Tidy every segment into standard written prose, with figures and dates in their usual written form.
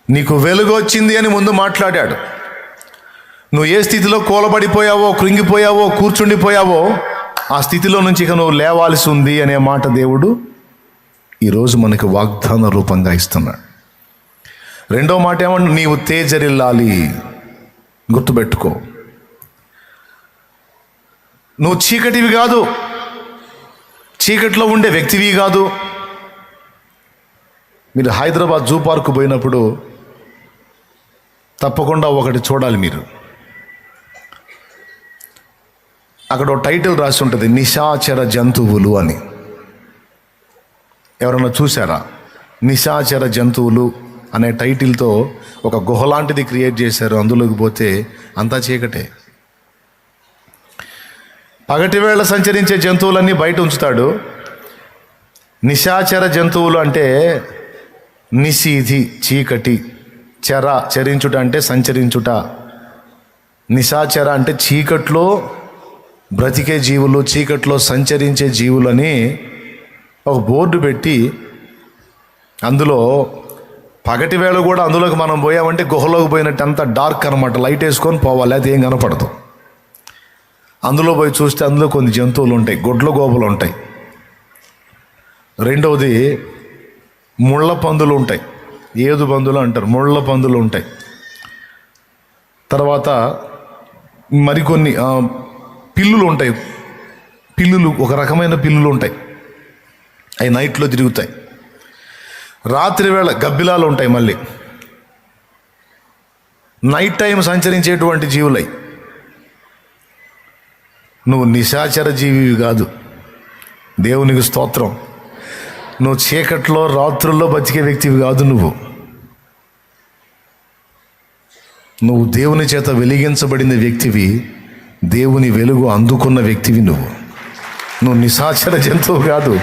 నీకు వెలుగు వచ్చింది అని ముందు మాట్లాడాడు. నువ్వు ఏ స్థితిలో కూలబడిపోయావో, కృంగిపోయావో, కూర్చుండిపోయావో ఆ స్థితిలో నుంచి ఇక నువ్వు లేవాల్సి ఉంది అనే మాట దేవుడు ఈరోజు మనకు వాగ్దాన రూపంగా ఇస్తున్నాడు. రెండో మాట ఏమన్నా, నీవు తేజరిల్లాలి. గుర్తుపెట్టుకో, నువ్వు చీకటివి కాదు, చీకటిలో ఉండే వ్యక్తివి కాదు. మీరు హైదరాబాద్ జూ పార్క్ పోయినప్పుడు తప్పకుండా ఒకటి చూడాలి మీరు. అక్కడ ఒక టైటిల్ రాసి ఉంటుంది, నిశాచర జంతువులు అని. ఎవరన్నా చూసారా? నిశాచర జంతువులు అనే టైటిల్తో ఒక గుహ లాంటిది క్రియేట్ చేశారు. అందులోకి పోతే అంతా చీకటే. పగటి వేళ సంచరించే జంతువులన్నీ బయట ఉంచుతాడు. నిశాచర జంతువులు అంటే నిశీధి, చీకటి. చర, చరించుట అంటే సంచరించుట. నిశాచర అంటే చీకట్లో బ్రతికే జీవులు, చీకట్లో సంచరించే జీవులని ఒక బోర్డు పెట్టి, అందులో పగటి వేళ కూడా అందులోకి మనం పోయామంటే గుహలోకి పోయినట్టు అంత డార్క్ అనమాట. లైట్ వేసుకొని పోవాలి, అది ఏం కనపడదు. అందులో పోయి చూస్తే అందులో కొన్ని జంతువులు ఉంటాయి, గొడ్ల గోపులు ఉంటాయి. రెండవది ముళ్ళ పందులు ఉంటాయి, ఏదు పందులు అంటారు, ముళ్ళ పందులు ఉంటాయి. తర్వాత మరికొన్ని పిల్లులు ఉంటాయి. పిల్లులు, ఒక రకమైన పిల్లులు ఉంటాయి, అవి నైట్లో తిరుగుతాయి. రాత్రి వేళ గబ్బిలాలు ఉంటాయి. మళ్ళీ నైట్ టైం సంచరించేటువంటి జీవులై. నువ్వు నిశాచర జీవివి కాదు. దేవునికి స్తోత్రం. నువ్వు చీకట్లో రాత్రుల్లో బతికే వ్యక్తివి కాదు. నువ్వు దేవుని చేత వెలిగించబడిన వ్యక్తివి, దేవుని వెలుగు అందుకున్న వ్యక్తివి. నువ్వు నిశాచర జంతువు కాదు.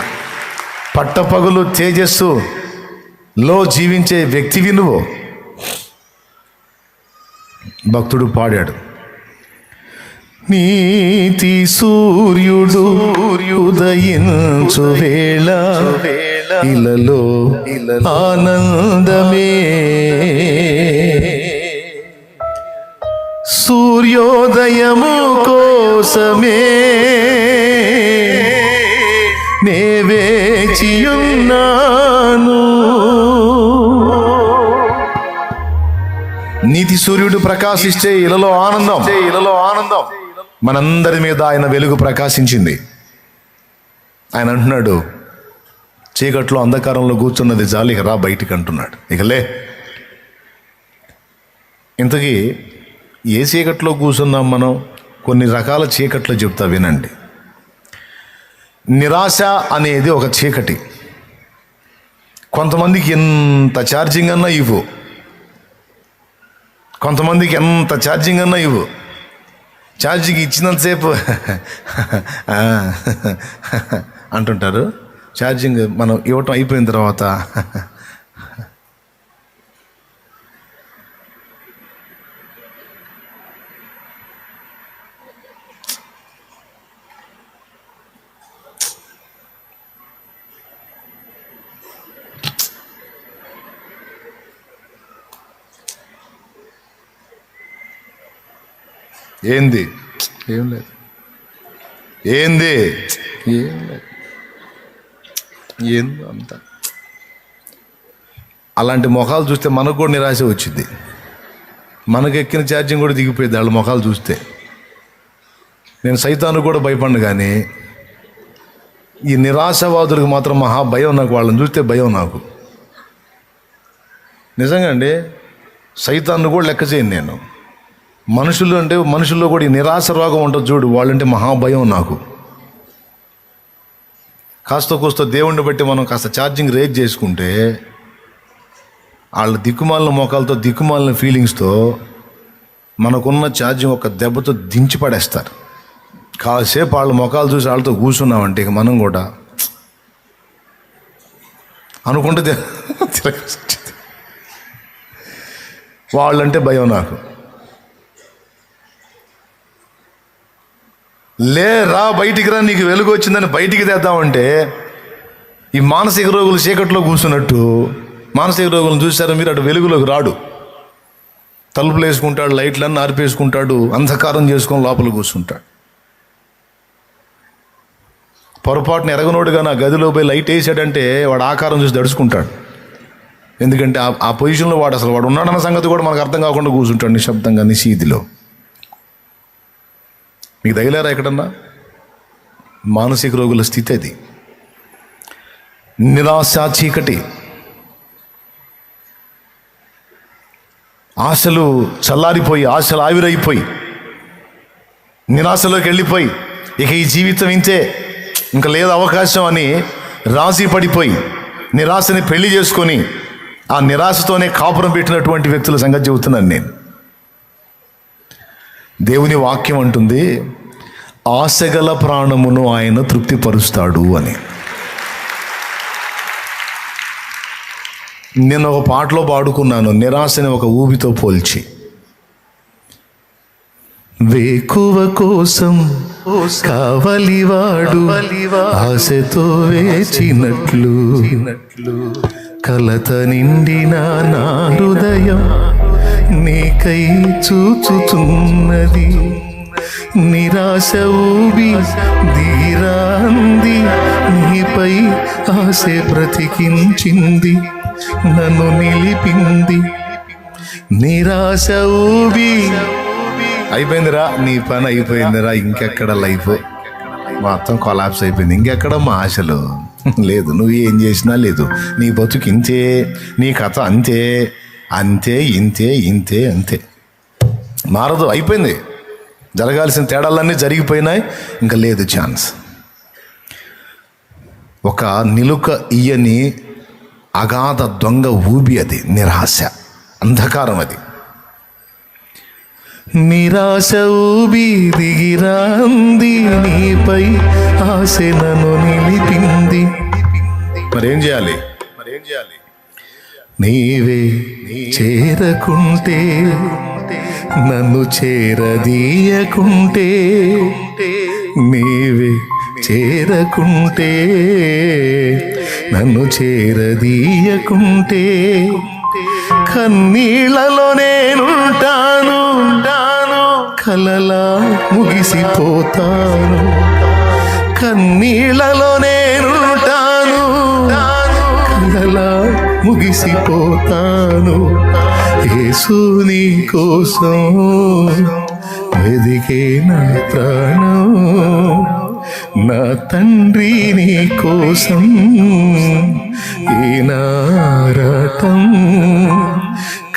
పట్టపగలు తేజస్సులో జీవించే వ్యక్తివి నువ్వు. భక్తుడు పాడాడు, నీతి సూర్యుడు ఉదయించు వేళ ఇలలో ఆనందమే, సూర్యోదయము కోసమే నే వేచియున్నాను. నీతి సూర్యుడు ప్రకాశిస్తే ఇలలో ఆనందం. మనందరి మీద ఆయన వెలుగు ప్రకాశించింది. ఆయన అంటున్నాడు, చీకట్లో అంధకారంలో కూర్చున్నది చాలు, ఇక రా బయటికి అంటున్నాడు. ఇకలే. ఇంతకీ ఏ చీకట్లో కూర్చున్నాం మనం? కొన్ని రకాల చీకట్లు చెప్తా వినండి. నిరాశ అనేది ఒక చీకటి. కొంతమందికి ఎంత ఛార్జింగ్ అన్నా ఇవ్వు, కొంతమందికి ఎంత ఛార్జింగ్ అన్నా ఇవ్వు. ఛార్జింగ్ ఇచ్చినంతసేపు అంటుంటారు. ఛార్జింగ్ మనం ఇవ్వటం అయిపోయిన తర్వాత ఏంది? ఏం లేదు. ఏంది? ఏం లేదు. ఏందో అంత. అలాంటి ముఖాలు చూస్తే మనకు కూడా నిరాశ వచ్చింది. మనకు ఎక్కిన ఛార్జింగ్ కూడా దిగిపోయింది వాళ్ళ ముఖాలు చూస్తే. నేను సైతాను కూడా భయపడ్ను, కానీ ఈ నిరాశవాదులకు మాత్రం మహా భయం నాకు. వాళ్ళని చూస్తే భయం నాకు నిజంగా అండి. సైతాన్ని కూడా లెక్క చేయను నేను. మనుషులు అంటే మనుషుల్లో కూడా ఈ నిరాశ రోగం ఉంటుంది చూడు, వాళ్ళంటే మహాభయం నాకు. కాస్త కూస్త దేవుణ్ణి బట్టి మనం కాస్త ఛార్జింగ్ రేజ్ చేసుకుంటే వాళ్ళ దిక్కుమాలిన మోకాలతో, దిక్కుమాలిన ఫీలింగ్స్తో మనకున్న ఛార్జింగ్ ఒక దెబ్బతో దించి పడేస్తారు. కాసేపు వాళ్ళ మొఖాలు చూసి వాళ్ళతో కూర్చున్నామంటే ఇక మనం కూడా అనుకుంటే వాళ్ళంటే భయం నాకు. రా బయటికి రా, నీకు వెలుగు వచ్చిందని బయటికి తెద్దామంటే ఈ మానసిక రోగులు చీకట్లో కూర్చున్నట్టు మానసిక రోగులను చూసారా మీరు? అటు వెలుగులోకి రాడు, తలుపులు వేసుకుంటాడు, లైట్లన్నీ ఆర్పేసుకుంటాడు, అంధకారం చేసుకొని లోపల కూర్చుంటాడు. పొరపాటున ఎరగనోడుగా నా గదిలో పోయి లైట్ వేసాడంటే వాడు ఆకారం చూసి దడుచుకుంటాడు. ఎందుకంటే ఆ పొజిషన్లో వాడు ఉన్నాడన్న సంగతి కూడా మనకు అర్థం కాకుండా కూర్చుంటాడు నిశ్శబ్దంగా, నిశీధిలో. మీకు తగిలేరా ఎక్కడన్నా? మానసిక రోగుల స్థితి అది. నిరాశ, చీకటి, ఆశలు చల్లారిపోయి, ఆశలు ఆవిరైపోయి, నిరాశలోకి వెళ్ళిపోయి, ఇక ఈ జీవితం ఇంతే, ఇంకా లేదు అవకాశం అని రాసి పడిపోయి నిరాశని పెళ్లి చేసుకొని ఆ నిరాశతోనే కాపురం పెట్టినటువంటి వ్యక్తుల సంగతి చెబుతున్నాను నేను. దేవుని వాక్యం అంటుంది, ఆశగల ప్రాణమును ఆయన తృప్తిపరుస్తాడు అని. నేను ఒక పాటలో పాడుకున్నాను నిరాశని ఒక ఊబితో పోల్చి. వేకువ కోసం కావలివాడు ఆశతో వేచినట్లు, కలత నిండిన నా హృదయం నీకై చూచుచున్నది. నిరాశ ఊబి దిగిరాంది, నీపై ఆశ బ్రతికించింది, నన్ను నిలిపింది. నిరాశ ఊబి అయిపోయిందిరా, నీ పని అయిపోయిందిరా, ఇంకెక్కడ లైఫ్ మొత్తం కొలాప్స్ అయిపోయింది, ఇంకెక్కడ మా ఆశలు లేదు, నువ్వు ఏం చేసినా లేదు, నీ బతుకు ఇంతే, నీ కథ అంతే, అంతే ఇంతే ఇంతే అంతే, మారదు, అయిపోయింది. జరగాల్సిన తేడాలన్నీ జరిగిపోయినాయి, ఇంకా లేదు ఛాన్స్. ఒక నిలుక ఇయ్యని అగాధ దొంగ ఊబి అది, నిరాశ, అంధకారం అది. నిరాశ ఊబి దిగిరాంది, నీపై ఆశ నన్ను నిలిపింది. మరేం చేయాలి? నీవే చేరకుంటే, నన్ను చేరదీయకుంటే, నీవే చేరకుంటే, నన్ను చేరదీయకుంటే, కన్నీళ్లలో నేనుంటాను, కలలా ముగిసిపోతాను. కన్నీళ్లలో నేనుంటాను, కలలా ముగిసిపోతాను. యేసు నీ కోసం వెదికే నా ప్రాణం, నా తండ్రి నీ కోసం ఈనారాటం.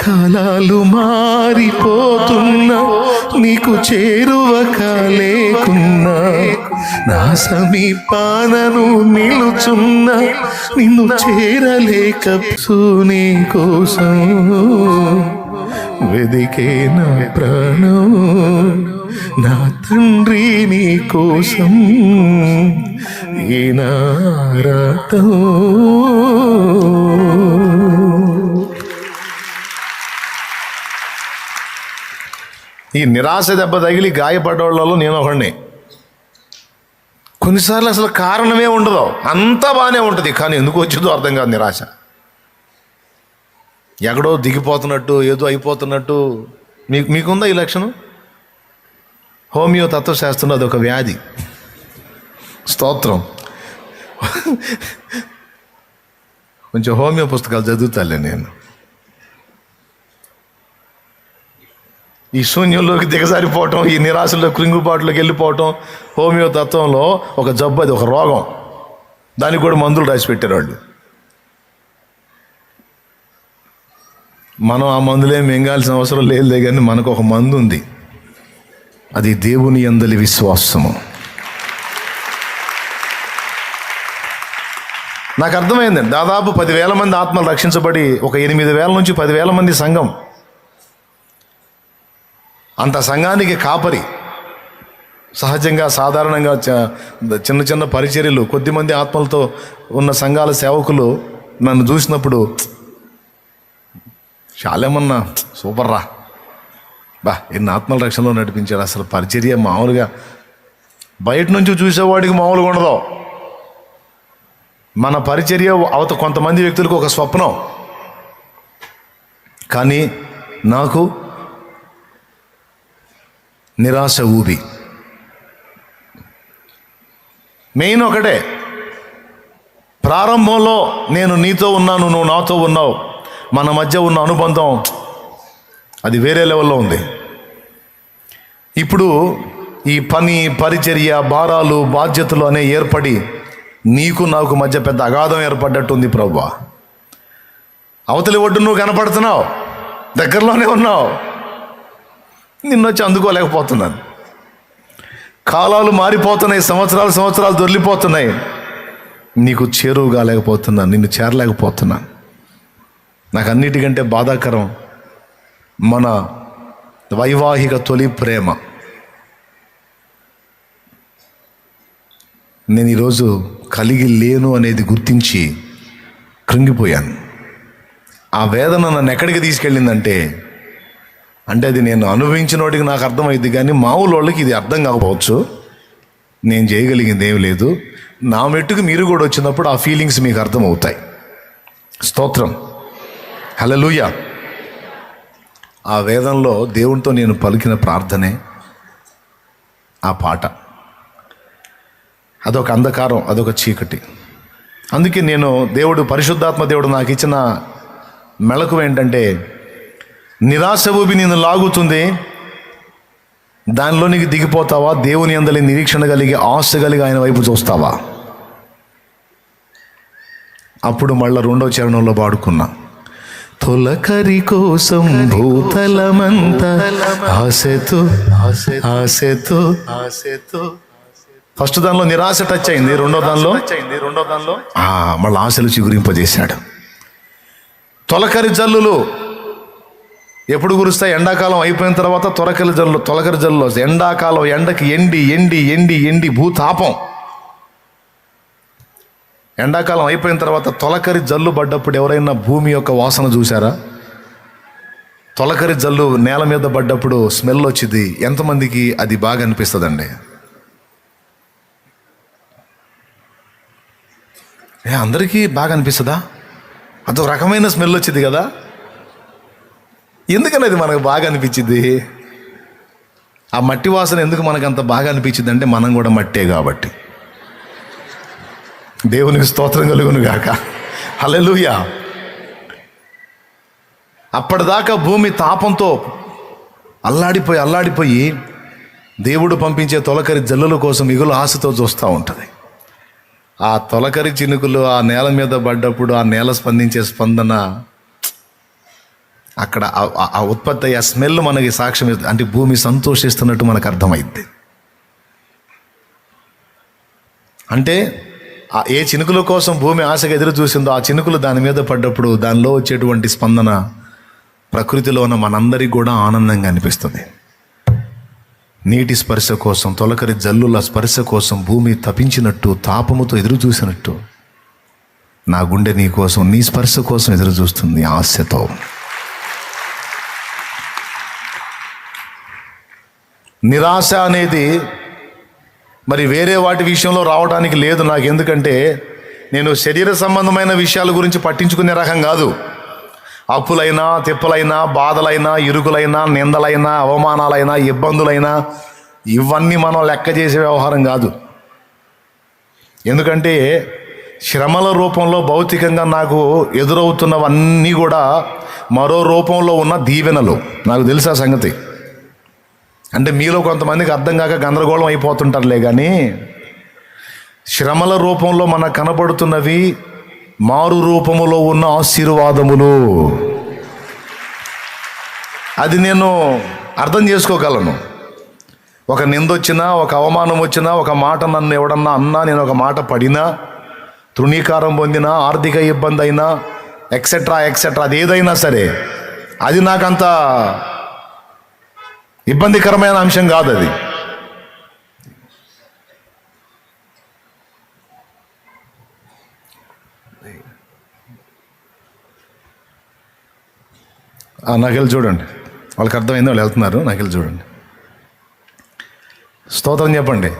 కాలాలు మారిపోతున్నా, నీకు చేరువ కాలేకున్నా, నా సమీపానను నిలుచున్నా, నిన్ను చేరలేక నీ కోసం వెదికే నా ప్రాణం, నా తండ్రి నీ కోసం ఈనారాటం. ఈ నిరాశ దెబ్బ తగిలి గాయపడ్డవాళ్ళలో నేను ఒకడిని. కొన్నిసార్లు అసలు కారణమే ఉండదు, అంతా బాగానే ఉంటుంది, కానీ ఎందుకు వచ్చిందో అర్థం కాదు నిరాశ. ఎక్కడో దిగిపోతున్నట్టు, ఏదో అయిపోతున్నట్టు. మీకుందా ఈ లక్షణం? హోమియో తత్వశాస్త్రంలో అదొక వ్యాధి. స్తోత్రం. కొంచెం హోమియో పుస్తకాలు చదువుతాలే నేను. ఈ శూన్యంలోకి దిగజారిపోవటం, ఈ నిరాశలో కృంగుబాటులోకి వెళ్ళిపోవటం హోమియో తత్వంలో ఒక జబ్బు, అది ఒక రోగం. దానికి కూడా మందులు రాసి పెట్టారు వాళ్ళు. మనం ఆ మందులే మింగాల్సిన అవసరం లేదులే, కానీ మనకు ఒక మందు ఉంది, అది దేవుని యందలి విశ్వాసము. నాకు అర్థమైందండి, దాదాపు 10,000 మంది ఆత్మలు రక్షించబడి ఒక 8,000 నుంచి 10,000 మంది సంఘం. అంత సంఘానికి కాపరి. సహజంగా సాధారణంగా చిన్న చిన్న పరిచర్యలు, కొద్దిమంది ఆత్మలతో ఉన్న సంఘాల సేవకులు నన్ను చూసినప్పుడు చాలేమన్నా సూపర్ రా, బా ఎన్ని ఆత్మల రక్షణలో నడిపించాడు, అసలు పరిచర్య మామూలుగా బయట నుంచి చూసేవాడికి మామూలుగా ఉండదు. మన పరిచర్య కొంతమంది వ్యక్తులకు ఒక స్వప్నం, కానీ నాకు నిరాశ ఊబి. మెయిన్ ఒకటే, ప్రారంభంలో నేను నీతో ఉన్నాను, నువ్వు నాతో ఉన్నావు, మన మధ్య ఉన్న అనుబంధం అది వేరే లెవెల్లో ఉంది. ఇప్పుడు ఈ పని, పరిచర్య, భారాలు, బాధ్యతలు అనే ఏర్పడి నీకు నాకు మధ్య పెద్ద అగాధం ఏర్పడ్డట్టుంది ప్రభువా. అవతలి ఒడ్డు నువ్వు కనపడుతున్నావు, దగ్గరలోనే ఉన్నావు, నిన్నొచ్చి అందుకోలేకపోతున్నాను. కాలాలు మారిపోతున్నాయి, సంవత్సరాలు దొర్లిపోతున్నాయి, నీకు చేరువు కాలేకపోతున్నాను, నిన్ను చేరలేకపోతున్నాను. నాకు అన్నిటికంటే బాధాకరం మన వైవాహిక తొలి ప్రేమ. నేను ఈరోజు కలిగి లేను అనేది గుర్తించి కృంగిపోయాను. ఆ వేదన నన్ను ఎక్కడికి తీసుకెళ్ళిందంటే, అంటే అది నేను అనుభవించిన వాడికి నాకు అర్థమైంది, కానీ మామూలు వాళ్ళకి ఇది అర్థం కాకపోవచ్చు. నేను చేయగలిగింది ఏమి లేదు. నా మెట్టుకు మీరు కూడా వచ్చినప్పుడు ఆ ఫీలింగ్స్ మీకు అర్థమవుతాయి. స్తోత్రం, హల్లెలూయా. ఆ వేదంలో దేవునితో నేను పలికిన ప్రార్థనే ఆ పాట. అదొక అంధకారం, అదొక చీకటి. అందుకే నేను పరిశుద్ధాత్మ దేవుడు నాకు ఇచ్చిన మెళకువ ఏంటంటే, నిరాశ ఊబి నిన్ను లాగుతుంది, దానిలోనికి దిగిపోతావా? దేవుని యందలి నిరీక్షణ కలిగి, ఆశ కలిగి ఆయన వైపు చూస్తావా? అప్పుడు మళ్ళీ 2వ చరణంలో పాడుకున్నా, తొలకరి కోసం భూతలమంతా ఆశతో ఆశతో ఆశతో. ఫస్ట్ దానిలో నిరాశ టచ్ అయింది, రెండో దానిలో మళ్ళీ ఆశలు చిగురింపజేశాడు. తొలకరి జల్లులు ఎప్పుడు కురుస్తాయి? ఎండాకాలం అయిపోయిన తర్వాత తొలకరి జల్లులు వస్తాయి. ఎండాకాలం ఎండకి ఎండి ఎండి ఎండి ఎండి భూతాపం. ఎండాకాలం అయిపోయిన తర్వాత తొలకరి జల్లు పడ్డప్పుడు ఎవరైనా భూమి యొక్క వాసన చూసారా? తొలకరి జల్లు నేల మీద పడ్డప్పుడు స్మెల్ వచ్చింది. ఎంతమందికి అది బాగా అనిపిస్తుందండి? అందరికీ బాగా అనిపిస్తుందా? అదొక రకమైన స్మెల్ వచ్చింది కదా. ఎందుకని అది మనకు బాగా అనిపించింది? ఆ మట్టి వాసన ఎందుకు మనకు అంత బాగా అనిపించింది అంటే, మనం కూడా మట్టే కాబట్టి. దేవునికి స్తోత్రం కలుగును గాక, హల్లెలూయా. అప్పటిదాకా భూమి తాపంతో అల్లాడిపోయి దేవుడు పంపించే తొలకరి జల్లుల కోసం మిగులు ఆశతో చూస్తూ ఉంటుంది. ఆ తొలకరి చినుకులు ఆ నేల మీద పడ్డప్పుడు ఆ నేల స్పందించే స్పందన, అక్కడ ఆ ఉత్పత్తి అయ్యే స్మెల్ మనకి సాక్ష్యం, అంటే భూమి సంతోషిస్తున్నట్టు మనకు అర్థమైద్ది. అంటే ఏ చినుకుల కోసం భూమి ఆశగా ఎదురు చూసిందో ఆ చినుకులు దాని మీద పడ్డప్పుడు దానిలో వచ్చేటువంటి స్పందన ప్రకృతిలో ఉన్న మనందరికీ కూడా ఆనందంగా అనిపిస్తుంది. నీటి స్పర్శ కోసం, తొలకరి జల్లుల స్పర్శ కోసం భూమి తపించినట్టు, తాపముతో ఎదురు చూసినట్టు నా గుండె నీ కోసం, నీ స్పర్శ కోసం ఎదురు చూస్తుంది ఆశతో. నిరాశ అనేది మరి వేరే వాటి విషయంలో రావడానికి లేదు నాకు. ఎందుకంటే నేను శరీర సంబంధమైన విషయాల గురించి పట్టించుకునే రకం కాదు. అప్పులైనా, తిప్పలైనా, బాధలైనా, ఇరుకులైనా, నిందలైనా, అవమానాలైనా, ఇబ్బందులైనా, ఇవన్నీ మనం లెక్క చేసే వ్యవహారం కాదు. ఎందుకంటే శ్రమల రూపంలో భౌతికంగా నాకు ఎదురవుతున్నవన్నీ కూడా మరో రూపంలో ఉన్న దీవెనలు. నాకు తెలుసా సంగతి. అంటే మీలో కొంతమందికి అర్థం కాక గందరగోళం అయిపోతుంటారులే, కానీ శ్రమల రూపంలో మనకు కనబడుతున్నవి మారు రూపములో ఉన్న ఆశీర్వాదములు. అది నేను అర్థం చేసుకోగలను. ఒక నిందొచ్చినా, ఒక అవమానం వచ్చినా, ఒక మాట నన్ను ఎవడన్నా అన్నా, నేను ఒక మాట పడినా, తృణీకారం పొందినా, ఆర్థిక ఇబ్బంది అయినా, ఎక్సెట్రా అది ఏదైనా సరే, అది నాకంత ఇబ్బందికరమైన అంశం కాదు. అది నాకెళ్ళి చూడండి, వాళ్ళకి అర్థమైంది, వాళ్ళు వెళ్తున్నారు. నాకెళ్ళి చూడండి, స్తోత్రం చెప్పండి.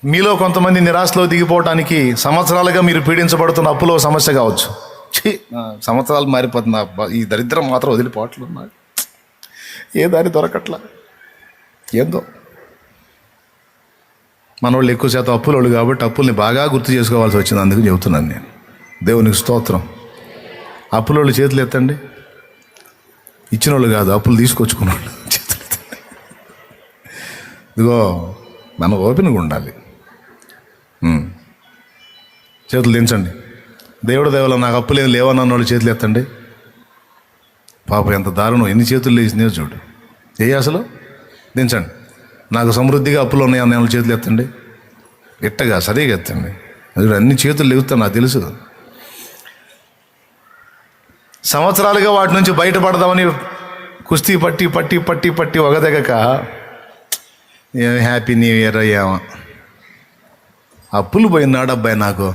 మీలో కొంతమంది నిరాశలో దిగిపోవటానికి సంవత్సరాలుగా మీరు పీడించబడుతున్న అప్పులో సమస్య కావచ్చు, సంవత్సరాలు మారిపోతుంది, ఈ దరిద్రం మాత్రం వదిలిపోవట్లేదు నాకు, ఏ దారి దొరకట్లా. ఏందో మనోళ్ళు ఎక్కువ శాతం అప్పులోళ్ళు కాబట్టి అప్పుల్ని బాగా గుర్తు చేసుకోవాల్సి వచ్చింది. అందుకు చెబుతున్నాను నేను. దేవునికి స్తోత్రం. అప్పులోళ్ళు చేతులు ఎత్తండి. ఇచ్చిన వాళ్ళు కాదు, అప్పులు తీసుకొచ్చుకున్న వాళ్ళు చేతులు ఎత్తండి. ఇదిగో మన ఓపెన్గా ఉండాలి. చేతులు దించండి. దేవుడు దేవలో నాకు అప్పులేం లేవన్న వాళ్ళు చేతులు ఎత్తండి. పాపం ఎంత దారుణం, ఎన్ని చేతులు లేచినాయో చూడు. అసలు దించండి. నాకు సమృద్ధిగా అప్పులు ఉన్నాయన్న వాళ్ళు చేతులు ఎత్తండి. ఇట్టగా సరిగా ఎత్తండి. అది అన్ని చేతులు లేవుతాను, నాకు తెలుసు. సంవత్సరాలుగా వాటి నుంచి బయటపడదామని కుస్తీ పట్టి పట్టి పట్టి పట్టి ఒగదగక ఏమి హ్యాపీ న్యూ ఇయర్ అయ్యామా. అప్పులు పోయినాడు అబ్బాయి నాకు,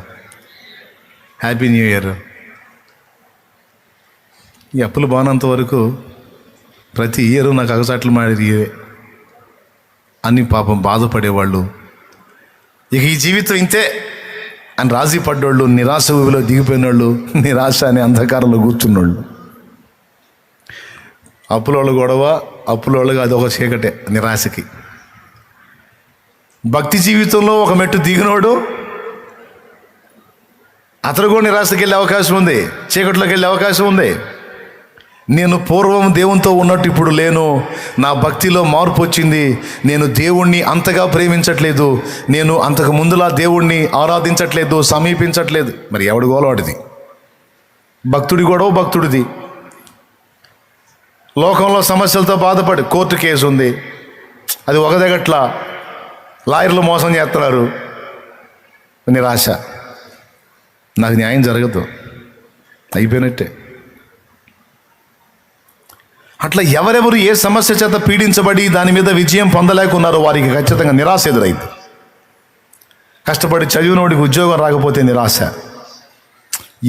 హ్యాపీ న్యూ ఇయర్. ఈ అప్పులు బాగున్నంత వరకు ప్రతి ఇయర్ నాకు అగసాట్లు మాడి అని పాపం బాధపడేవాళ్ళు, ఇక ఈ జీవితం ఇంతే అని రాజీ పడ్డోళ్ళు, నిరాశ ఊబిలో దిగిపోయిన వాళ్ళు, నిరాశ అనే అంధకారంలో కూర్చున్నోళ్ళు. అప్పులోళ్ళు గొడవ, అప్పులోళ్ళుగా అదొక చీకటే నిరాశకి. భక్తి జీవితంలో ఒక మెట్టు దిగినోడు అతను కూడా నిరాశకి వెళ్ళే అవకాశం ఉంది, చీకట్లోకి వెళ్ళే అవకాశం ఉంది. నేను పూర్వం దేవునితో ఉన్నట్టు ఇప్పుడు లేను, నా భక్తిలో మార్పు వచ్చింది, నేను దేవుణ్ణి అంతగా ప్రేమించట్లేదు, నేను అంతకు ముందులా దేవుణ్ణి ఆరాధించట్లేదు, సమీపించట్లేదు. మరి ఎవడి గోలవాడిది? భక్తుడి గొడవ భక్తుడిది. లోకంలో సమస్యలతో బాధపడి కోర్టు కేసు ఉంది, అది ఒకదగట్లా, లాయర్లు మోసం చేస్తున్నారు, నిరాశ, నాకు న్యాయం జరగదు, అయిపోయినట్టే. అట్లా ఎవరెవరు ఏ సమస్య చేత పీడించబడి దాని మీద విజయం పొందలేకున్నారో వారికి ఖచ్చితంగా నిరాశ ఎదురైంది. కష్టపడి చదివినోడికి ఉద్యోగం రాకపోతే నిరాశ.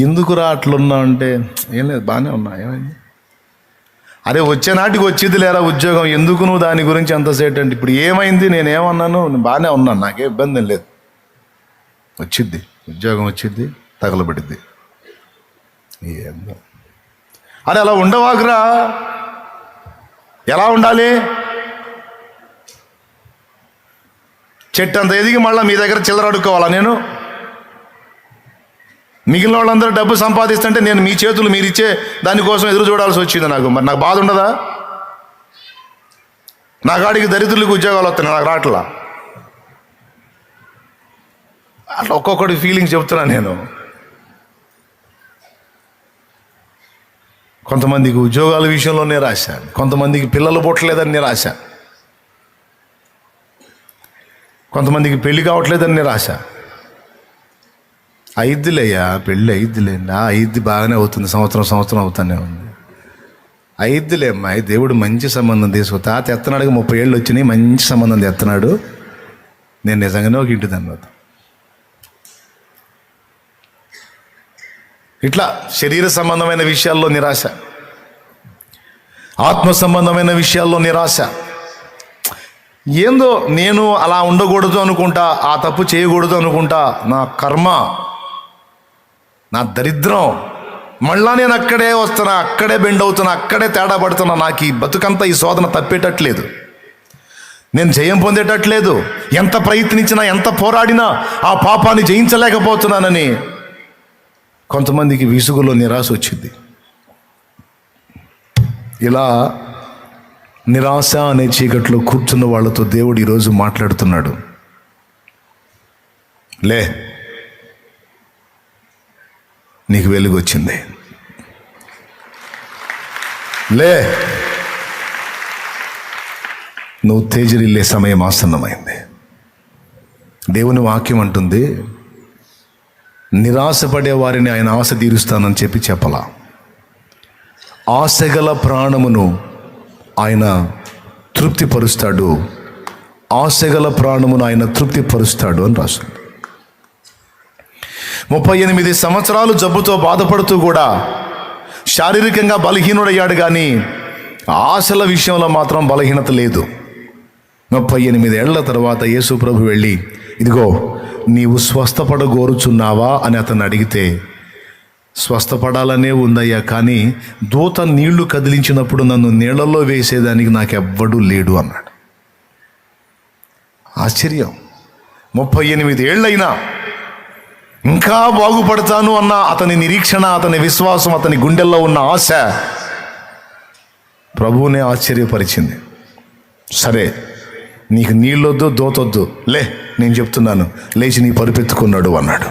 ఎందుకురా అట్లున్నా అంటే ఏం లేదు, బాగానే ఉన్నా, ఏమైంది? అరే వచ్చే నాటికి వచ్చేది లేరా ఉద్యోగం, ఎందుకు నువ్వు దాని గురించి అంతసేటు అంటే ఇప్పుడు ఏమైంది, నేనేమన్నాను, నేను బాగానే ఉన్నాను, నాకే ఇబ్బంది ఏం లేదు, వచ్చిద్ది ఉద్యోగం, వచ్చిద్ది, తగలబడిద్ది. ఏందో అరే అలా ఉండవాకురా. ఎలా ఉండాలి? చెట్టు అంత ఎదిగి మళ్ళీ మీ దగ్గర చిల్లర అడుక్కోవాలా నేను? మిగిలిన వాళ్ళందరూ డబ్బు సంపాదిస్తుంటే నేను మీ చేతులు మీరు ఇచ్చే దానికోసం ఎదురు చూడాల్సి వచ్చింది నాకు. మరి నాకు బాధ ఉండదా? నా కాడికి దరిద్రులకు ఉద్యోగాలు వస్తున్నాయి, నాకు రావట్లా. అట్లా ఒక్కొక్కటి ఫీలింగ్స్ చెప్తున్నా నేను. కొంతమందికి ఉద్యోగాల విషయంలో నిరాశ, కొంతమందికి పిల్లలు పుట్టలేదని నిరాశ, కొంతమందికి పెళ్లి కావట్లేదని నిరాశ. అయిద్దిలేయ్యా, పెళ్ళి అయిద్దిలేండి, అయిద్ది బాగానే అవుతుంది, సంవత్సరం అవుతానే ఉంది, అయిద్దిలే అమ్మాయి, దేవుడు మంచి సంబంధం తీసుకు. తాత ఎత్తనాడుగా 30 ఏళ్ళు వచ్చినాయి, మంచి సంబంధం ఎత్తనాడు, నేను నిజంగానే ఒక ఇంటి అన్నది. ఇట్లా శరీర సంబంధమైన విషయాల్లో నిరాశ, ఆత్మ సంబంధమైన విషయాల్లో నిరాశ. ఏందో నేను అలా ఉండకూడదు అనుకుంటా, ఆ తప్పు చేయకూడదు అనుకుంటా, నా కర్మ, నా దరిద్రం, మళ్ళా నేను అక్కడే వస్తున్నా, అక్కడే బెండ్ అవుతున్నా, అక్కడే తేడా పడుతున్నా, నాకు ఈ బతుకంతా ఈ శోధన తప్పేటట్లేదు, నేను జయం పొందేటట్లేదు, ఎంత ప్రయత్నించినా ఎంత పోరాడినా ఆ పాపాన్ని జయించలేకపోతున్నానని కొంతమందికి విసుగులో నిరాశ వచ్చింది. ఇలా నిరాశ అనే చీకట్లో కూర్చున్న వాళ్ళతో దేవుడు ఈరోజు మాట్లాడుతున్నాడు. లే, నీకు వెలుగు వచ్చింది, లే, నువ్వు తేజరిల్లే సమయం ఆసన్నమైంది. దేవుని వాక్యం అంటుంది, నిరాశపడే వారిని ఆయన ఆశ తీరుస్తానని చెప్పలా, ఆశగల ప్రాణమును ఆయన తృప్తిపరుస్తాడు, ఆశగల ప్రాణమును ఆయన తృప్తిపరుస్తాడు అని రాస్తుంది. 38 సంవత్సరాలు జబ్బుతో బాధపడుతూ కూడా శారీరకంగా బలహీనుడయ్యాడు, కానీ ఆశల విషయంలో మాత్రం బలహీనత లేదు. 38 ఏళ్ల తర్వాత యేసు ప్రభు వెళ్ళి, ఇదిగో నీవు స్వస్థపడగోరుచున్నావా అని అతన్ని అడిగితే స్వస్థపడాలనే ఉందయ్యా, కానీ దూత నీళ్లు కదిలించినప్పుడు నన్ను నీళ్లలో వేసేదానికి నాకెవ్వడూ లేడు అన్నాడు. ఆశ్చర్యం. 38 ఏళ్ళైనా ఇంకా బాగుపడతాను అన్న అతని నిరీక్షణ, అతని విశ్వాసం, అతని గుండెల్లో ఉన్న ఆశ ప్రభువునే ఆశ్చర్యపరిచింది. సరే, నీకు నీళ్ళొద్దు, దోతొద్దు, లే, నేను చెప్తున్నాను, లేచి నీ పరుపెత్తుకున్నాడు అన్నాడు.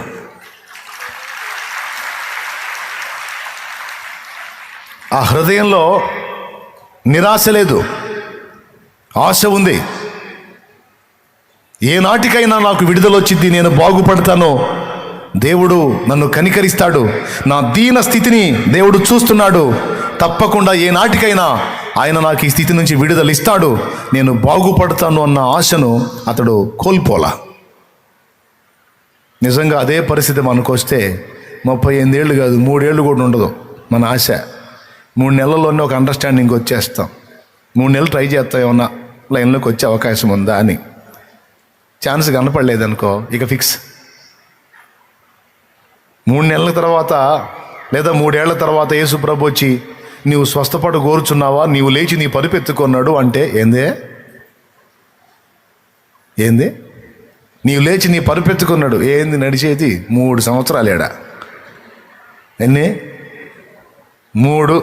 ఆ హృదయంలో నిరాశ లేదు, ఆశ ఉంది. ఏనాటికైనా నాకు విడుదల వచ్చింది, నేను బాగుపడతాను, దేవుడు నన్ను కనికరిస్తాడు, నా దీన స్థితిని దేవుడు చూస్తున్నాడు, తప్పకుండా ఏనాటికైనా ఆయన నాకు ఈ స్థితి నుంచి విడుదల ఇస్తాడు, నేను బాగుపడతాను అన్న ఆశను అతడు కోల్పోలా. నిజంగా అదే పరిస్థితి మనకొస్తే 38 ఏళ్ళు కాదు, 3 ఏళ్ళు కూడా ఉండదు మన ఆశ. 3 నెలల్లోనే ఒక అండర్స్టాండింగ్ వచ్చేస్తాం. 3 నెలలు ట్రై చేస్తాం, ఏమన్నా లైన్లోకి వచ్చే అవకాశం ఉందా అని. ఛాన్స్ కనపడలేదనుకో, ఇక ఫిక్స్. 3 నెలల తర్వాత లేదా 3 ఏళ్ల తర్వాత యేసు ప్రభు వచ్చి, నీవు స్వస్థపడు కోరుచున్నావా, నీవు లేచి నీ పరుపెత్తుకున్నాడు అంటే ఏంది నీవు లేచి నీ పరుపెత్తుకున్నాడు ఏంది నడిచేది? 3 సంవత్సరాలు ఏడా? ఎన్ని? 3.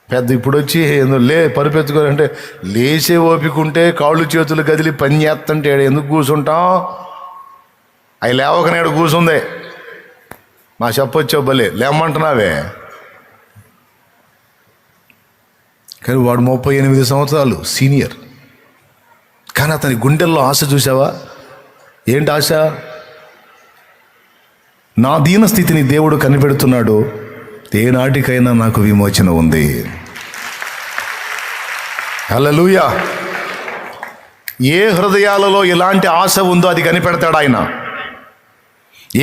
పెద్ద ఇప్పుడు వచ్చి పరుపెత్తుకోవాలంటే లేచే ఓపిక ఉంటే కాళ్ళు చేతులు కదిలి పని చేస్తుంటే ఎందుకు కూర్చుంటాం? అవి లేవకనేడు కూర్చుందే, మా చెప్పొచ్చో భలే లేమంటున్నావే. కానీ వాడు 38 సంవత్సరాలు సీనియర్, కానీ అతని గుండెల్లో ఆశ చూసావా? ఏంటి ఆశ? నా దీన స్థితిని దేవుడు కనిపెడుతున్నాడు, ఏనాటికైనా నాకు విమోచన ఉంది. హల్లెలూయా. ఏ హృదయాలలో ఎలాంటి ఆశ ఉందో అది కనిపెడతాడు ఆయన.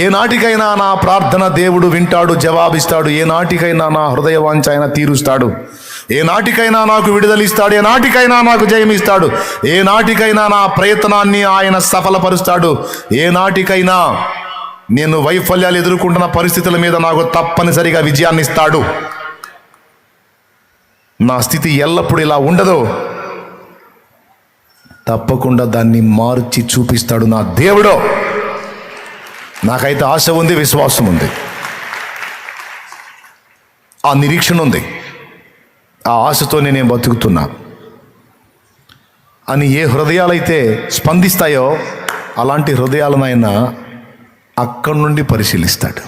ఏనాటికైనా నా ప్రార్థన దేవుడు వింటాడు, జవాబిస్తాడు. ఏనాటికైనా నా హృదయ వాంఛ ఆయన తీరుస్తాడు. ఏనాటికైనా నాకు విడుదలిస్తాడు. ఏనాటికైనా నాకు జయమిస్తాడు. ఏనాటికైనా నా ప్రయత్నాన్ని ఆయన సఫలపరుస్తాడు. ఏనాటికైనా నేను వైఫల్యాలు ఎదుర్కొంటున్న పరిస్థితుల మీద నాకు తప్పనిసరిగా విజయాన్ని ఇస్తాడు. నా స్థితి ఎల్లప్పుడూ ఇలా ఉండదు, తప్పకుండా దాన్ని మార్చి చూపిస్తాడు నా దేవుడు. నాకైతే ఆశ ఉంది, విశ్వాసం ఉంది, ఆ నిరీక్షణ ఉంది, ఆ ఆశతోనే నేను బతుకుతున్నా అని ఏ హృదయాలైతే స్పందిస్తాయో అలాంటి హృదయాలను ఆయన అక్కడి నుండి పరిశీలిస్తాడు.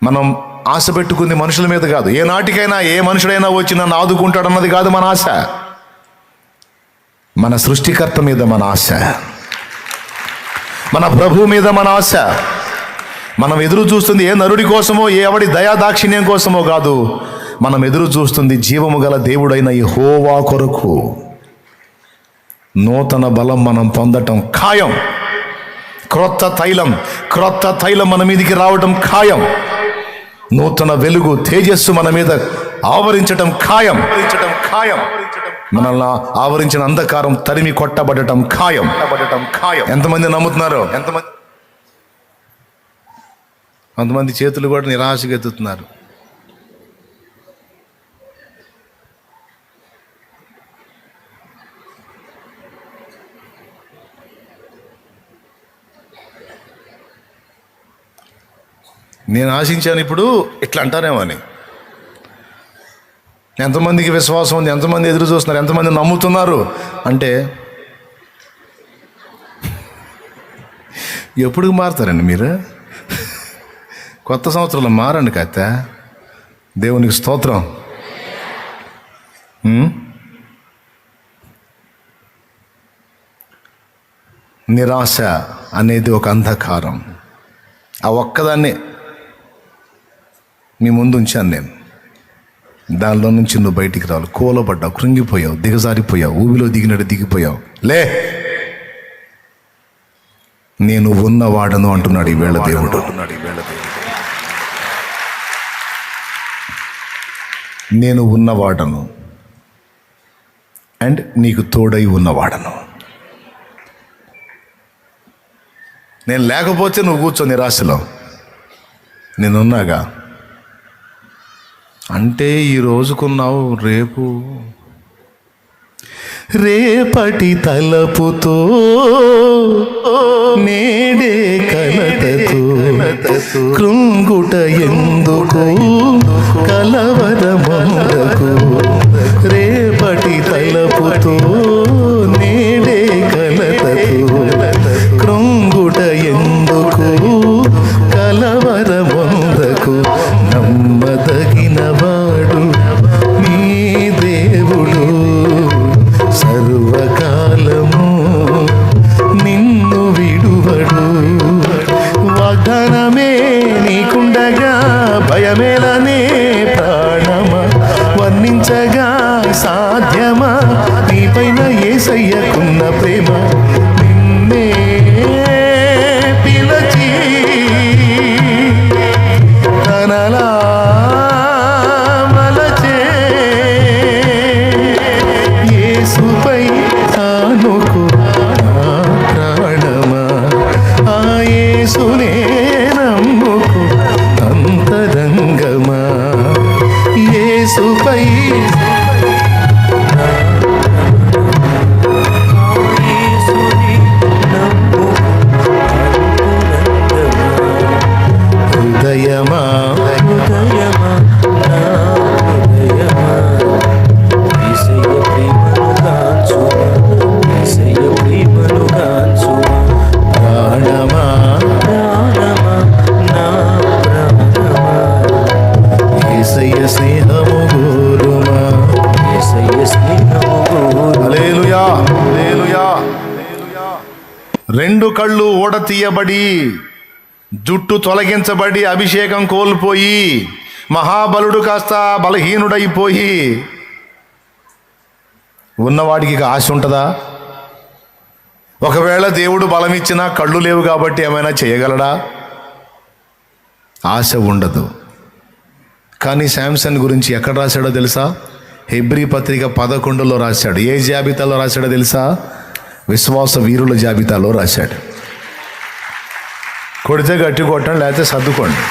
మనం ఆశ పెట్టుకుంది మనుషుల మీద కాదు. ఏ నాటికైనా ఏ మనుషుడైనా వచ్చి నన్ను ఆదుకుంటాడు అన్నది కాదు మన ఆశ. మన సృష్టికర్త మీద మన ఆశ, మన ప్రభువు మీద మన ఆశ. మనం ఎదురు చూస్తుంది ఏ నరుడి కోసమో, ఏ ఎవడి దయాదాక్షిణ్యం కోసమో కాదు. మనం ఎదురు చూస్తుంది జీవము గల దేవుడైన యెహోవా కొరకు. నూతన బలం మనం పొందటం ఖాయం. క్రొత్త తైలం మన మీదికి రావటం ఖాయం. నూతన వెలుగు, తేజస్సు మన మీద ఆవరించటం ఖాయం. మనల్ని ఆవరించిన అంధకారం తరిమి కొట్టబడటం ఖాయం. ఎంతమంది నమ్ముతున్నారు? కొంతమంది చేతులు కూడా నిరాశగా ఎత్తుతున్నారు. నేను ఆశించాను ఇప్పుడు ఇట్లా అంటారేమో అని. ఎంతమందికి విశ్వాసం ఉంది, ఎంతమంది ఎదురు చూస్తున్నారు, ఎంతమంది నమ్ముతున్నారు అంటే ఎప్పుడు మారుతారండి మీరు? కొత్త సంవత్సరంలో మారండి కత్త. దేవునికి స్తోత్రం. నిరాశ అనేది ఒక అంధకారం. ఆ ఒక్కదాన్నే మీ ముందు ఉంచాను నేను. దానిలో నుంచి నువ్వు బయటికి రావాలి. కూలబడ్డావు, కృంగిపోయావు, దిగజారిపోయావు, ఊబిలో దిగినట్టు దిగిపోయావు. లే, నేను ఉన్నవాడను అంటున్నాడు ఈవేళ దేవుడు. నేను ఉన్నవాడను అండ్ నీకు తోడై ఉన్నవాడను. నేను లేకపోతే నువ్వు కూర్చో నిరాశలో. నేనున్నాగా అంటే ఈ రోజుకున్నావు, రేపటి తలపుతో నేడే కలతతో కృంగుట ఎందుకు కలవరమందకు. రేపటి తలపుతో నేడే కలతతో కృంగుట ఎందుకు కలవరమందకు. నమ్మదగిన వాడు నీ దేవుడు, సర్వకాలము నిన్ను విడువడు. వాగ్దానమే నీకుండగా భయమేలనే ప్రాణమా, వర్ణించగా సాధ్యమా నీపైన యేసయ్యకున్న ప్రేమ. నిన్నే పిలచి తనలా మలచే యేసుపై తానుకు ప్రాణమా, ఆ యేసునే నమ్ముకు అంతరంగమా. యేసుపై హృదయమా ప్రాణమా యేసయ్య స్నేహము గోరుమా. హల్లెలూయా, హల్లెలూయా. రెండు కళ్ళు ఊడతీయబడి, జుట్టు తొలగించబడి, అభిషేకం కోల్పోయి, మహాబలుడు కాస్త బలహీనుడైపోయి ఉన్నవాడికి ఇక ఆశ ఉంటుందా? ఒకవేళ దేవుడు బలం ఇచ్చినా కళ్ళు లేవు కాబట్టి ఏమైనా చేయగలడా? ఆశ ఉండదు. కానీ శాంసన్ గురించి ఎక్కడ రాశాడో తెలుసా? హెబ్రీ పత్రిక 11లో రాశాడు. ఏ జాబితాలో రాశాడో తెలుసా? విశ్వాస వీరుల జాబితాలో రాశాడు. కొడితే గట్టి కొట్టండి, లేకపోతే సర్దుకోండి.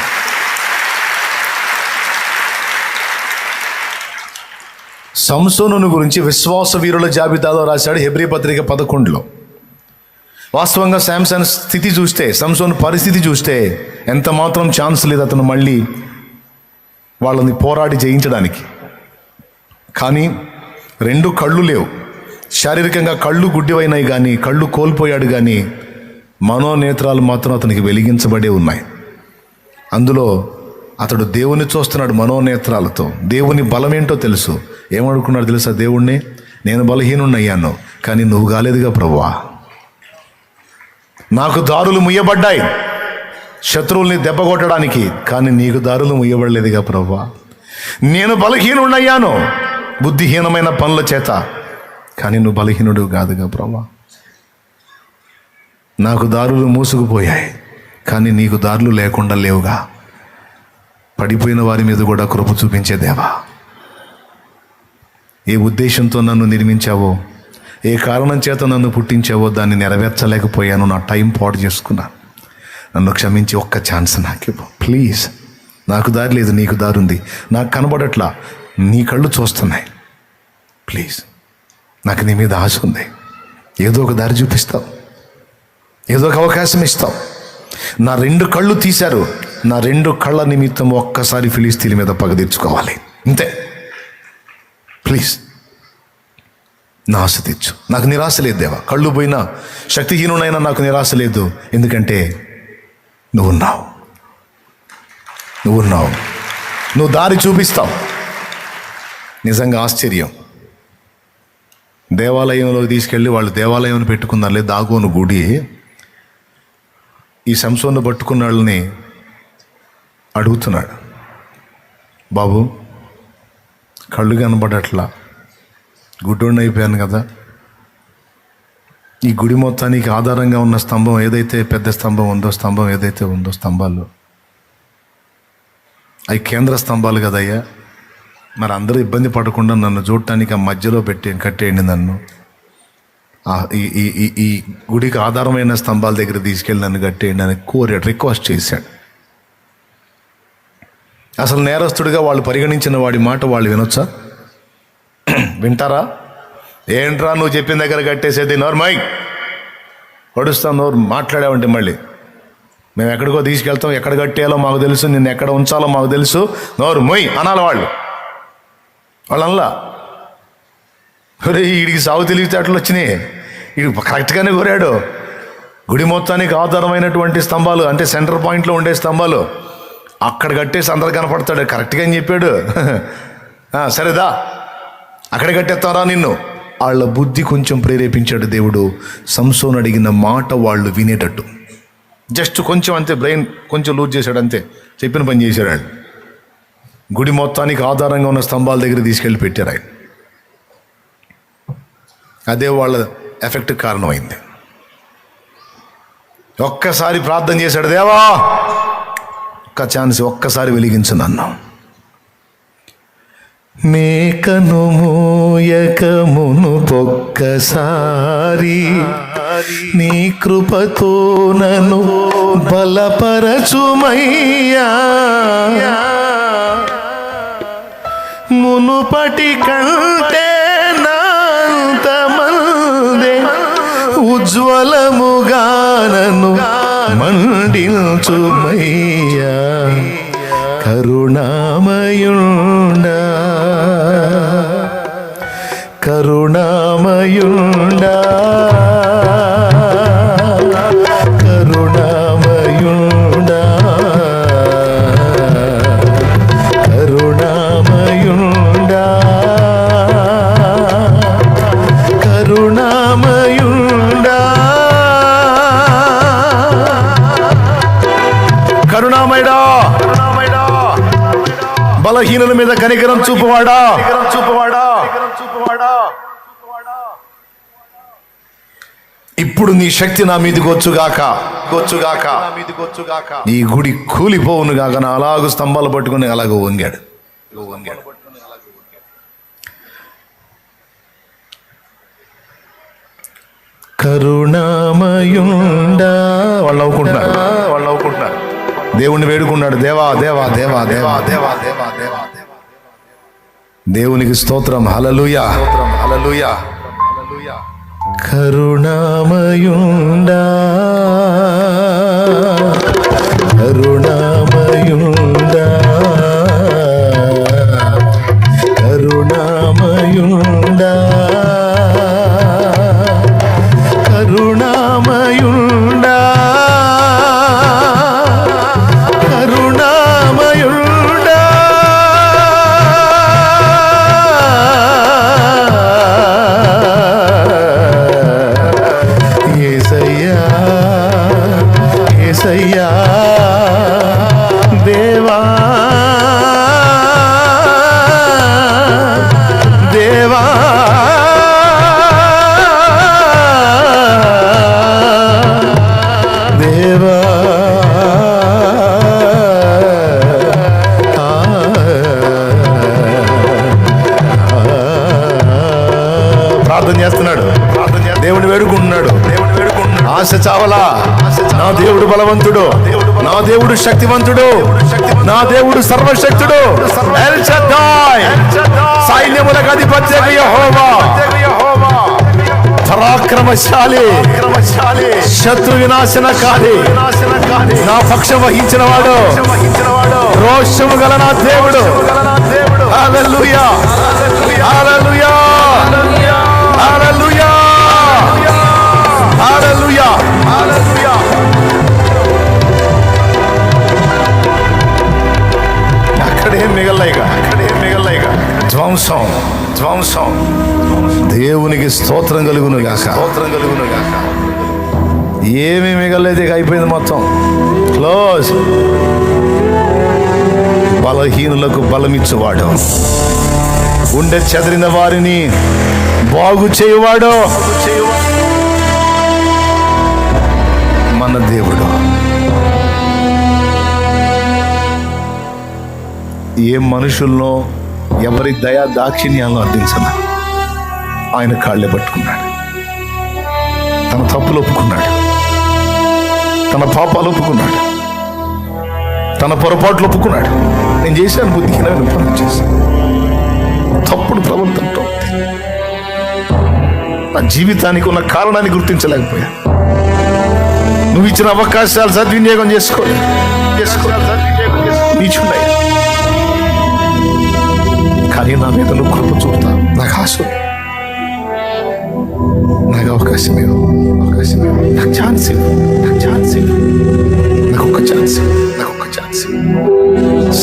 సంసోను గురించి విశ్వాస వీరుల జాబితాలో రాశాడు హెబ్రీ పత్రిక 11లో. వాస్తవంగా శాంసన్ స్థితి చూస్తే, సంసోను పరిస్థితి చూస్తే ఎంత మాత్రం ఛాన్స్ లేదు అతను మళ్ళీ వాళ్ళని పోరాడి జయించడానికి. కానీ రెండు కళ్ళు లేవు, శారీరకంగా కళ్ళు గుడ్డివైనాయి, కానీ కళ్ళు కోల్పోయాడు, కానీ మనోనేత్రాలు మాత్రం అతనికి వెలిగించబడే ఉన్నాయి. అందులో అతడు దేవుని చూస్తున్నాడు మనోనేత్రాలతో. దేవుని బలం ఏంటో తెలుసు. ఏమనుకున్నాడు తెలుసా? దేవుణ్ణి, నేను బలహీనున్నయ్యాను కానీ నువ్వు కాలేదుగా ప్రభువా. నాకు దారులు ముయ్యబడ్డాయి శత్రువుల్ని దెబ్బకొట్టడానికి, కానీ నీకు దారులు ముయ్యబడలేదుగా ప్రభువా. నేను బలహీనున్నయ్యాను బుద్ధిహీనమైన పనుల చేత, కానీ నువ్వు బలహీనుడు కాదుగా ప్రభువా. నాకు దారులు మూసుకుపోయాయి కానీ నీకు దారులు లేకుండా లేవుగా. పడిపోయిన వారి మీద కూడా కృప చూపించే దేవా. ఏ ఉద్దేశంతో నన్ను నిర్మించావో, ఏ కారణం చేత నన్ను పుట్టించావో దాన్ని నెరవేర్చలేకపోయాను. నా టైం పాడు చేసుకున్నాను. నన్ను క్షమించి ఒక్క ఛాన్స్ నాకు ఇవ్వు ప్లీజ్. నాకు దారి లేదు, నీకు దారి ఉంది. నాకు కనబడట్లా, నీ కళ్ళు చూస్తున్నాయి. ప్లీజ్, నాకు నీ మీద ఆశ ఉంది. ఏదో ఒక దారి చూపిస్తావు, ఏదో ఒక అవకాశం ఇస్తావు. నా రెండు కళ్ళు తీశారు, నా రెండు కళ్ళ నిమిత్తం ఒక్కసారి ఫిలిస్తీన్ల మీద పగ తీర్చుకోవాలి, అంతే. ప్లీజ్ నా ఆశ తీర్చు. నాకు నిరాశ లేదు దేవా. కళ్ళు పోయినా, శక్తిహీనునైనా నాకు నిరాశ లేదు. ఎందుకంటే నువ్వున్నావు, నువ్వు దారి చూపిస్తావు. నిజంగా ఆశ్చర్యం. దేవాలయంలో తీసుకెళ్ళి వాళ్ళు దేవాలయం పెట్టుకున్నారులే, దాగోను గుడి. ఈ సంసోను పట్టుకున్న వాళ్ళని అడుగుతున్నాడు, బాబు కళ్ళు కనబడట్లా, గుడ్డోడిని అయిపోయాను కదా. ఈ గుడి మొత్తానికి ఆధారంగా ఉన్న స్తంభం ఏదైతే, పెద్ద స్తంభం ఉందో, స్తంభం ఏదైతే ఉందో, స్తంభాలు అవి కేంద్ర స్తంభాలు కదయ్యా. మరి అందరూ ఇబ్బంది పడకుండా నన్ను చూడటానికి ఆ మధ్యలో కట్టేయండి నన్ను. ఈ గుడికి ఆధారమైన స్తంభాల దగ్గర తీసుకెళ్ళి నన్ను కట్టేయండి అని రిక్వెస్ట్ చేశాడు. అసలు నేరస్తుడిగా వాళ్ళు పరిగణించిన వాడి మాట వాళ్ళు వినొచ్చా? వింటారా? ఏంట్రా నువ్వు చెప్పిన దగ్గర కట్టేసేది, నోర్మై పడుస్తాం, నోరు మాట్లాడావంటే మళ్ళీ మేము ఎక్కడికో తీసుకెళ్తాం, ఎక్కడ కట్టేయాలో మాకు తెలుసు, నిన్ను ఎక్కడ ఉంచాలో మాకు తెలుసు, నోరు మొయ్ అనాలి వాళ్ళల్లా. వీడికి సాగు తెలివితేటలు వచ్చినాయి, వీడు కరెక్ట్గానే కోరాడు. గుడి మొత్తానికి ఆధారమైనటువంటి స్తంభాలు అంటే సెంటర్ పాయింట్లో ఉండే స్తంభాలు అక్కడ కట్టేసి అందరు కనపడతాడు, కరెక్ట్గా అని చెప్పాడు. సరేదా అక్కడ కట్టేస్తారా నిన్ను? వాళ్ళ బుద్ధి కొంచెం ప్రేరేపించాడు దేవుడు. సంసోను అడిగిన మాట వాళ్ళు వినేటట్టు జస్ట్ కొంచెం అంతే, బ్రెయిన్ కొంచెం లూజ్ చేశాడు అంతే, చెప్పిన పని చేశాడు ఆయన. గుడి మొత్తానికి ఆధారంగా ఉన్న స్తంభాల దగ్గర తీసుకెళ్ళి పెట్టారు ఆయన. అదే వాళ్ళ ఎఫెక్ట్ కారణమైంది. ఒక్కసారి ప్రార్థన చేశాడు, దేవా ఒక్క ఛాన్స్, ఒక్కసారి వెలిగించు నన్ను. మేకను మూయక మునుపొక్కసారి నీ కృపతో నన్ను బలపరచుమయ్యా, మునుపటి కంటే నాంతమందే ఉజ్వలముగా నన్ను మండించుమయ్యా, కరుణామయుండా కరుణామయుండా కరుణామయుండా కరుణామయుండా కరుణామయుండా కరుణామయుడా బలహీనుల మీద కనికరం చూపువాడా. ఇప్పుడు నీ శక్తి నా మీదకి వచ్చుగాక. ఈ గుడి కూలిపోవును గాక. నా అలాగూ స్తంభాలు పట్టుకుని అలాగ వంగాడు. కరుణామయుండా వాళ్ళు నవ్వుకుంటున్నారు. దేవుణ్ణి వేడుకున్నాడు, దేవా దేవా దేవా దేవా దేవా దేవా దేవా. దేవునికి స్తోత్రం, హల్లెలూయా హల్లెలూయా. కరుణామయుండా కరుణామయుండా కరుణామయుండా కరుణామయుండా కరుణామయుండా యేసయ్యా యేసయ్యా దేవా దేవా దేవా. ప్రార్థన చేస్తున్నాడు, దేవుని వేడుకుంటున్నాడు. ఆశ చావలా. నా దేవుడు బలవంతుడు, నా దేవుడు శక్తివంతుడు, నా దేవుడు సర్వశక్తుడు, ఎల్ షద్దాయ్, సైన్యములకు అధిపతి యెహోవా, పరాక్రమశాలి, శత్రు వినాశనకారి, నా పక్షం వహించిన వాడు, రోషము గల నా దేవుడు. హల్లెలూయా హల్లెలూయా హల్లెలూయా హల్లెలూయా హల్లెలూయా. అక్కడేం మిగల్లాయిగా ధ్వంసం ధ్వంసం. దేవునికి స్తోత్రం కలుగును గాక. ఏమీ మిగలేదు, ఇక అయిపోయింది మొత్తం, క్లోజ్. బలహీనులకు బలమిచ్చువాడు, గుండె చెదిరిన వారిని బాగు చేయువాడు మన దేవుడు. ఏ మనుషుల్లో ఎవరి దయా దాక్షిణ్యాలను అర్థించను, ఆయన కాళ్ళే పట్టుకున్నాడు. తన తప్పులు ఒప్పుకున్నాడు, తన పాపాలు ఒప్పుకున్నాడు, తన పొరపాట్లు ఒప్పుకున్నాడు. నీ నేను చేశాను, బుద్ధిహీనమైన పనులు చేశాను, తప్పుడు ప్రవర్తనతో నా జీవితానికి ఉన్న కారణాన్ని గుర్తించలేకపోయాను. నువ్వు ఇచ్చిన అవకాశాలు సద్వినియోగం చేసుకోలేదు. నీచున్నాయి, కానీ నా మీద నువ్వు కృప చూపుతా. నాకు ఆశ, నాకు అవకాశం ఇవ్వు, నాకు ఛాన్స్ ఇవ్వు, నాకు ఒక్క ఛాన్స్.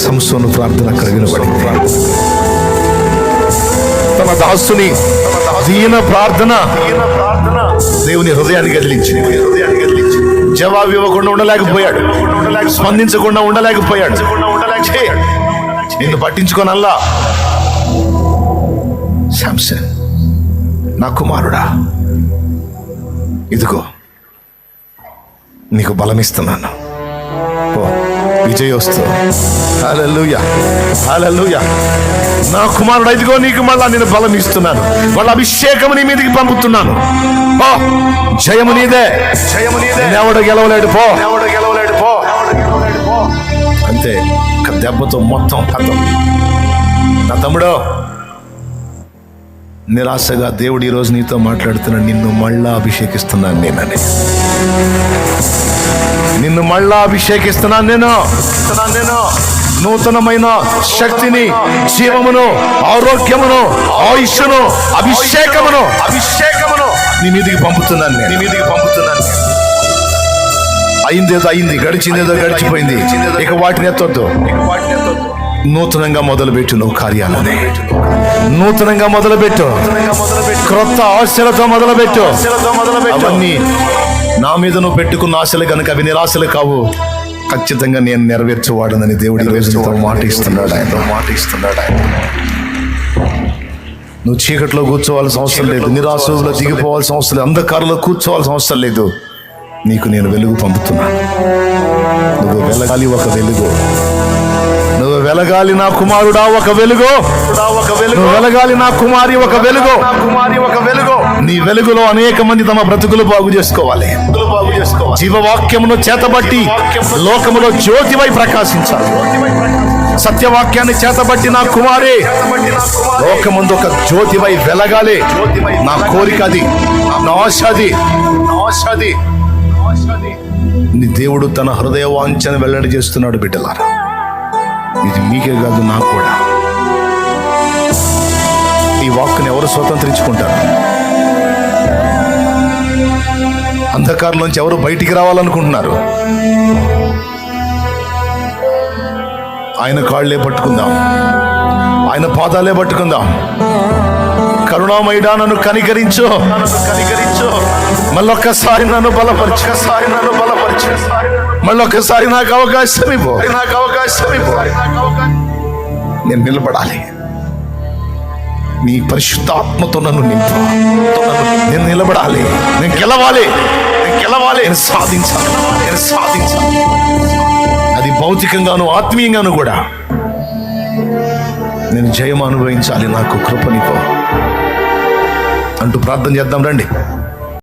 సంసోను ప్రార్థన అక్కడ వినబడింది. తన దాసుని దీన ప్రార్థన దేవుని హృదయాన్ని కదిలించింది. జవాబు ఇవ్వకుండా ఉండలేకపోయాడు, స్పందించకుండా ఉండలేకపోయాడు. నిన్ను పట్టించుకోనల్లా, శాంసన్ నా కుమారుడా, ఇదిగో నీకు బలమిస్తున్నాను, విజయోస్తు. హల్లెలూయా, హల్లెలూయా. నా కుమారుడు, ఇదిగో నీకు మళ్ళా నేను బలం ఇస్తున్నాను, వాళ్ళ అభిషేకము నీ మీదకి పంపుతున్నాను. జయము నీదే, ఎవడు గెలవలేడు పో. అంతే, ఒక దెబ్బతో మొత్తం కథం. నా తమ్ముడు, నిరాశగా దేవుడు ఈరోజు నీతో మాట్లాడుతున్నాడు. నిన్ను మళ్ళా అభిషేకిస్తున్నాను నేనని, నిన్ను మళ్ళా అభిషేకిస్తున్నాను నేను. నూతనమైన శక్తిని, జీవమును, ఆరోగ్యమును, ఆయుష్ను, అభిషేకమును నీ మీదికి పంపుతున్నాను. అయిందేదో అయింది, గడిచిందేదో గడిచిపోయింది, ఇక వాటిని ఎత్తొద్దు. నూతనంగా మొదలుపెట్టు నువ్వు కార్యాలని, నూతనంగా మొదలుపెట్టు, క్రొత్త ఆశలతో మొదలుపెట్టు. అవన్నీ నా మీద నువ్వు పెట్టుకున్న ఆశలు కనుక అవి నిరాశలు కావు. ఖచ్చితంగా నేను నెరవేర్చేవాడనని దేవుడి రోజుతో మాట ఇస్తున్నాడు. ఆయన నువ్వు చీకట్లో కూర్చోవాల్సిన అవసరం లేదు, నిరాశలో దిగిపోవాల్సిన అవసరం లేదు, అంధకారంలో కూర్చోవాల్సిన అవసరం లేదు. నీకు నేను వెలుగు పంపుతున్నాను. నువ్వు వెలగాలి, ఒక వెలుగు. నువ్వు వెలగాలి నా కుమారుడా, ఒక వెలుగు. నువ్వు వెలగాలి నా కుమారి, ఒక వెలుగు. నీ వెలుగులో అనేక మంది తమ బ్రతుకులు బాగు చేసుకోవాలి. జీవవాక్యమును చేతబట్టి లోకములో జ్యోతివై ప్రకాశించాలి. సత్యవాక్యాన్ని చేతబట్టి నా కుమారి లోకముందు ఒక జ్యోతివై వెలగాలి. నా కోరిక అది, నా ఆశ అది. నీ దేవుడు తన హృదయ వాంఛను వెల్లడి చేస్తున్నాడు. బిడ్డలారా, ఇది మీకే కాదు, నాకు కూడా. ఈ వాక్కుని ఎవరు స్వతంత్రించుకుంటారు? అంధకారంలోంచి ఎవరు బయటికి రావాలనుకుంటున్నారు? ఆయన కాళ్ళే పట్టుకుందాం, ఆయన పాదాలే పట్టుకుందాం. కరుణామయుడా, నన్ను కనికరించు, మళ్ళొక్కసారి నన్ను బలపరచు, మళ్ళొక్కసారి నాకు అవకాశం ఇవ్వు. నేను నిలబడాలి, నీ పరిశుద్ధాత్మతో నన్ను నింపు. నేను నిలబడాలి, నేను గెలవాలి, నేను సాధించాలి. అది భౌతికంగాను ఆత్మీయంగాను కూడా నేను జయం అనుభవించాలి. నాకు కృపనివ్వు అంటూ ప్రార్థన చేద్దాం రండి.